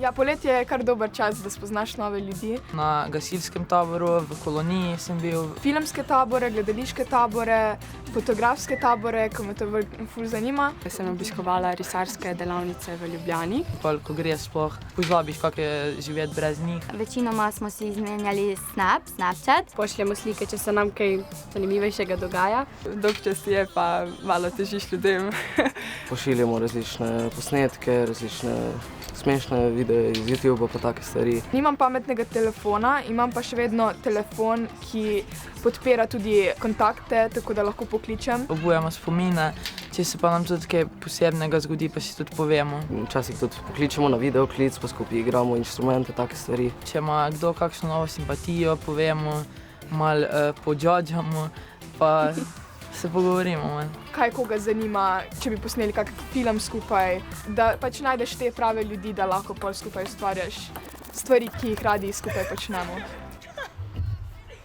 Ja, poletje je kar dober čas, da spoznaš nove ljudi. Na gasilskem taboru, v koloniji sem bil. Filmske tabore, gledališke tabore, fotografske tabore, ko me to ful zanima. Sem obiskovala risarske delavnice v Ljubljani. Pol, ko greš sploh, pozabiš, kako je živeti brez njih. Večinoma smo si izmenjali Snapchat. Pošljemo slike, če se nam kaj zanimivejšega dogaja. Dolgčas je pa malo težiš ljudem. Pošiljamo različne posnetke, različne smešne videe iz YouTubea pa take stvari. Nimam pametnega telefona, imam pa še vedno telefon, ki podpira tudi kontakte, tako da lahko pokličem. Obujamo spomine, če se pa nam tudi kaj posebnega zgodi, pa si tudi povemo. Včasih tudi pokličemo na videoklic, pa skupaj igramo inštrumente, take stvari. Če ima kdo kakšno novo simpatijo, povemo, malo podžadžamo, pa se pogovorimo. Kaj koga zanima, če bi posneli kak film skupaj, da pač najdeš te prave ljudi, da lahko pol skupaj ustvarjaš stvari, ki jih radi skupaj počnemo.